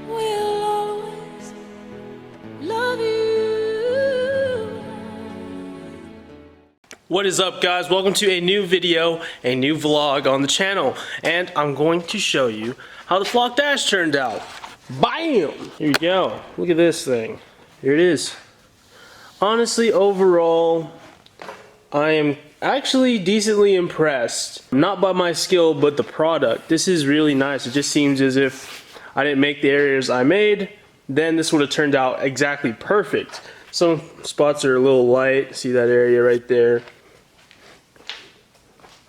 will always love you. What is up, guys? Welcome to a new video, a new vlog on the channel, and I'm going to show you how the Flock Dash turned out. Bam! Here you go. Look at this thing. Here it is. Honestly, overall, I am actually decently impressed. Not by my skill, but the product. This is really nice. It just seems as if I didn't make the areas I made, then this would have turned out exactly perfect. Some spots are a little light. See that area right there?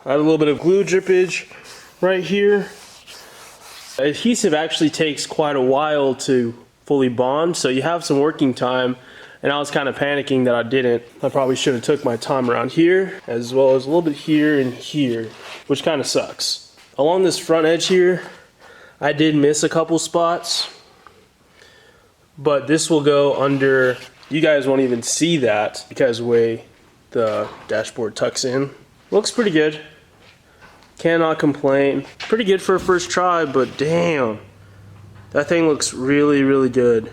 I have a little bit of glue drippage right here. Adhesive actually takes quite a while to fully bond, so you have some working time, and I was kind of panicking that I didn't. I probably should have took my time around here, as well as a little bit here and here, which kind of sucks. Along this front edge here, I did miss a couple spots, but this will go under. You guys won't even see that because the way the dashboard tucks in. Looks pretty good. Cannot complain. Pretty good for a first try, but damn, that thing looks really, really good.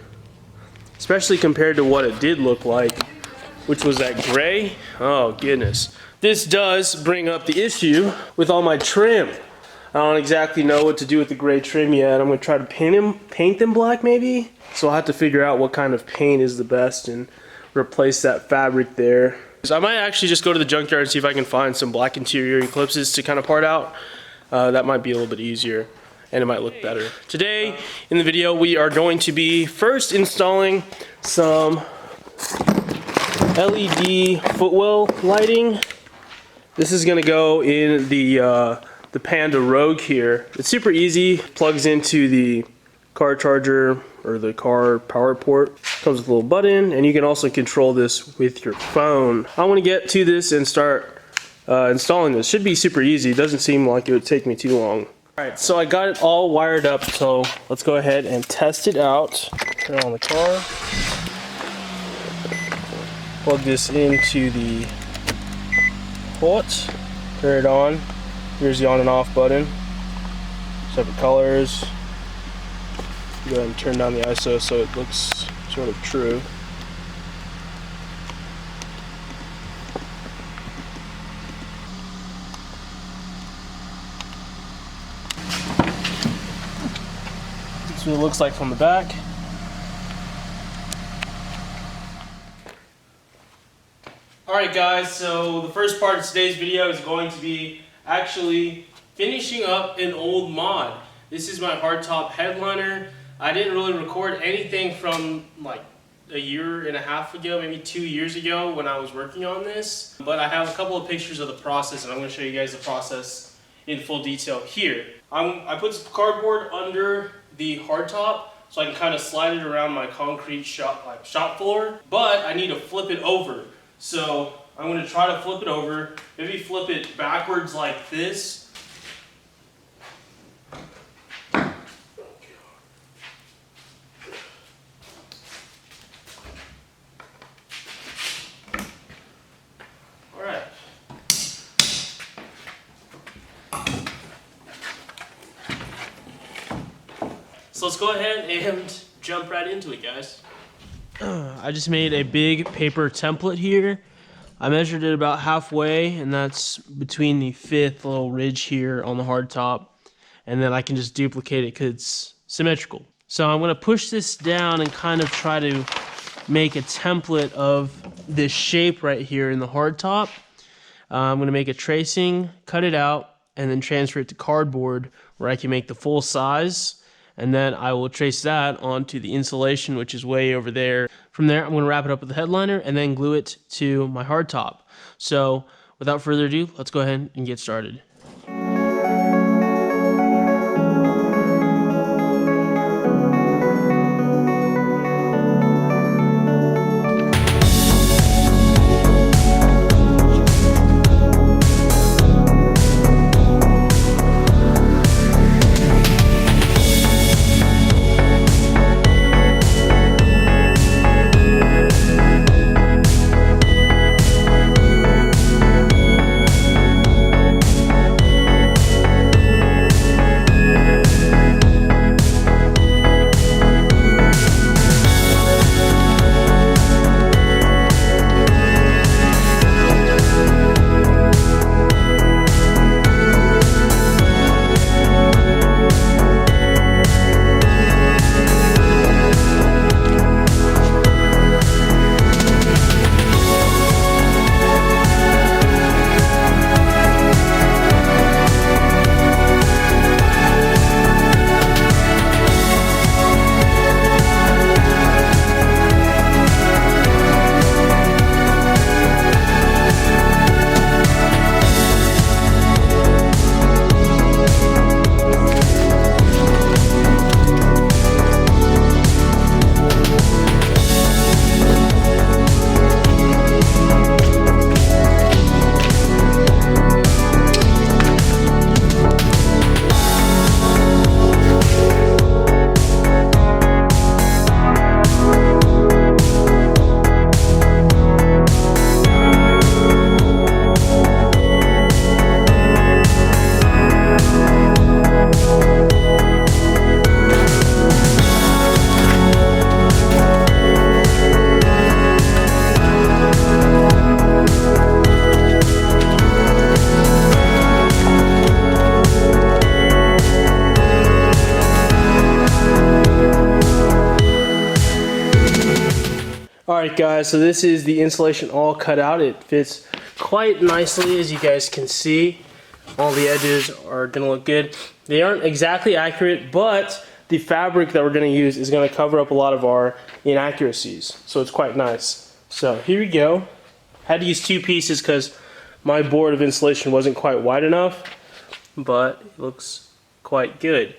Especially compared to what it did look like, which was that gray. Oh goodness. This does bring up the issue with all my trim. I don't exactly know what to do with the gray trim yet. I'm gonna try to paint them black maybe. So I'll have to figure out what kind of paint is the best and replace that fabric there. So I might actually just go to the junkyard and see if I can find some black interior eclipses to kind of part out. That might be a little bit easier and it might look better. Today in the video we are going to be first installing some LED footwell lighting. This is going to go in the Panda Rogue here. It's super easy, plugs into the car charger or the car power port. Comes with a little button, and you can also control this with your phone. I want to get to this and start installing this. Should be super easy. It doesn't seem like it would take me too long. Alright, so I got it all wired up, so let's go ahead and test it out. Turn on the car. Plug this into the port. Turn it on. Here's the on and off button. Separate colors. Go ahead and turn down the ISO so it looks sort of true. That's what it looks like from the back. Alright guys, so the first part of today's video is going to be actually finishing up an old mod. This is my hardtop headliner. I didn't really record anything from like a year and a half ago, maybe 2 years ago when I was working on this. But I have a couple of pictures of the process and I'm going to show you guys the process in full detail here. I put some cardboard under the hardtop so I can kind of slide it around my concrete shop floor. But I need to flip it over. So I'm going to try to flip it over, maybe flip it backwards like this. So let's go ahead and jump right into it, guys. I just made a big paper template here. I measured it about halfway, and that's between the 5th little ridge here on the hardtop. And then I can just duplicate it because it's symmetrical. So I'm going to push this down and kind of try to make a template of this shape right here in the hardtop. I'm going to make a tracing, cut it out, and then transfer it to cardboard where I can make the full size. And then I will trace that onto the insulation, which is way over there. From there, I'm going to wrap it up with the headliner and then glue it to my hardtop. So without further ado, let's go ahead and get started. Alright guys, so this is the insulation all cut out. It fits quite nicely, as you guys can see. All the edges are gonna look good. They aren't exactly accurate, but the fabric that we're gonna use is gonna cover up a lot of our inaccuracies. So it's quite nice. So here we go. Had to use 2 pieces because my board of insulation wasn't quite wide enough, but it looks quite good.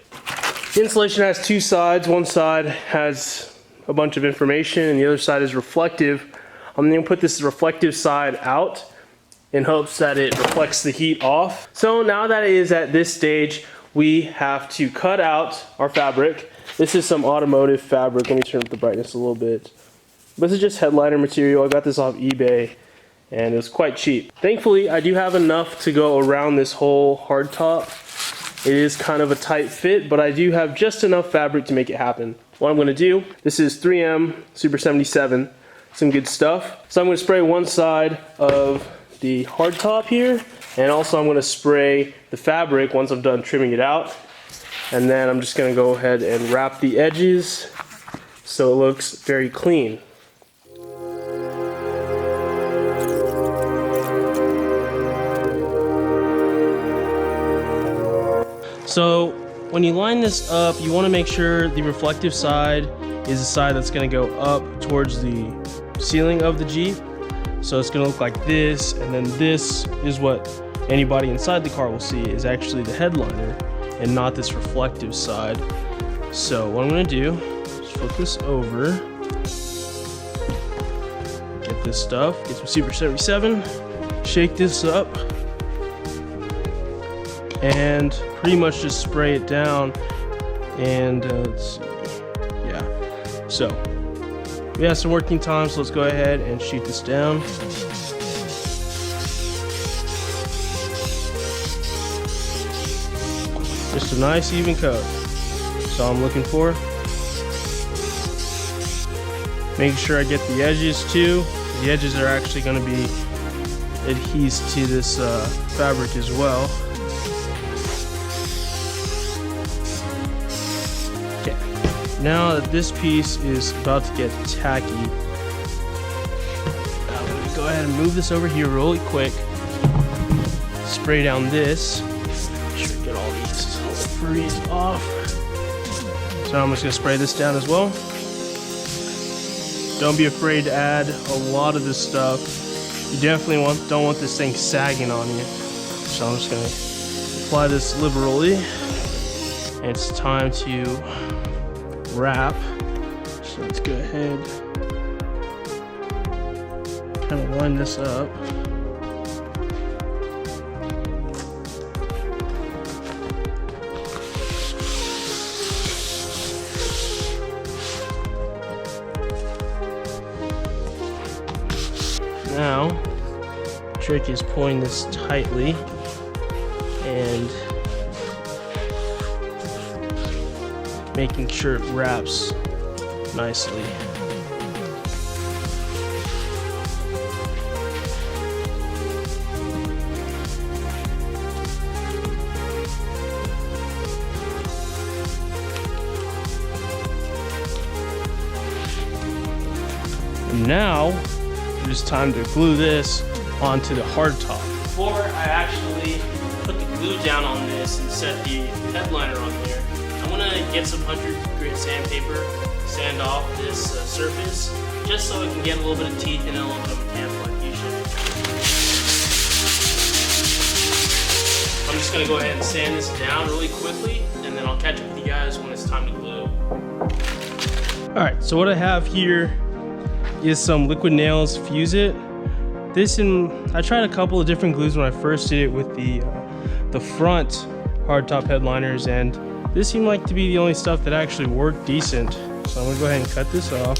The insulation has 2 sides. One side has a bunch of information and the other side is reflective. I'm going to put this reflective side out in hopes that it reflects the heat off. So now that it is at this stage, we have to cut out our fabric. This is some automotive fabric. Let me turn up the brightness a little bit. This is just headliner material. I got this off eBay and it was quite cheap. Thankfully, I do have enough to go around this whole hardtop. It is kind of a tight fit, but I do have just enough fabric to make it happen. What I'm going to do, this is 3M Super 77, some good stuff. So I'm going to spray one side of the hardtop here, and also I'm going to spray the fabric once I'm done trimming it out. And then I'm just going to go ahead and wrap the edges so it looks very clean. So when you line this up, you want to make sure the reflective side is the side that's going to go up towards the ceiling of the Jeep. So it's going to look like this, and then this is what anybody inside the car will see is actually the headliner and not this reflective side. So what I'm going to do is flip this over, get this stuff, get some Super 77, shake this up, and pretty much just spray it down. And let's see, yeah. So we have some working time, so let's go ahead and shoot this down. Just a nice even coat. That's all I'm looking for. Making sure I get the edges too. The edges are actually going to be adhesed to this fabric as well. Now that this piece is about to get tacky, I'm going to go ahead and move this over here really quick. Spray down this. Make sure to get all these freeze off. So I'm just going to spray this down as well. Don't be afraid to add a lot of this stuff. You definitely don't want this thing sagging on you. So I'm just going to apply this liberally. And it's time to wrap. So let's go ahead, kind of line this up. Now, the trick is pulling this tightly and making sure it wraps nicely. And now it is time to glue this onto the hardtop. Before I actually put the glue down on this and set the headliner on there, I want to get some 100 grit sandpaper, sand off this surface, just so it can get a little bit of teeth and a little bit of mechanical adhesion. I'm just going to go ahead and sand this down really quickly, and then I'll catch up with you guys when it's time to glue. Alright, so what I have here is some liquid nails, Fuse It. I tried a couple of different glues when I first did it with the front hardtop headliners, and this seemed like to be the only stuff that actually worked decent. So I'm gonna go ahead and cut this off.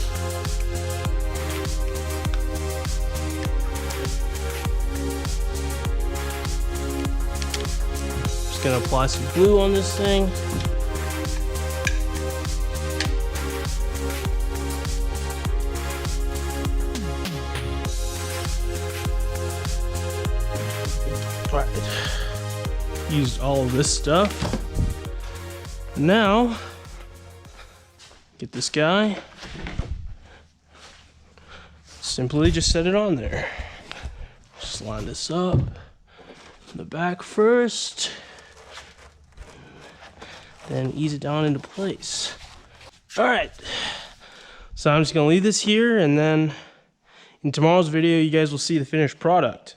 Just gonna apply some glue on this thing. Alright, used all of this stuff. Now, get this guy, simply just set it on there. Just line this up. The back first. Then ease it down into place. All right. So I'm just gonna leave this here, and then in tomorrow's video, you guys will see the finished product.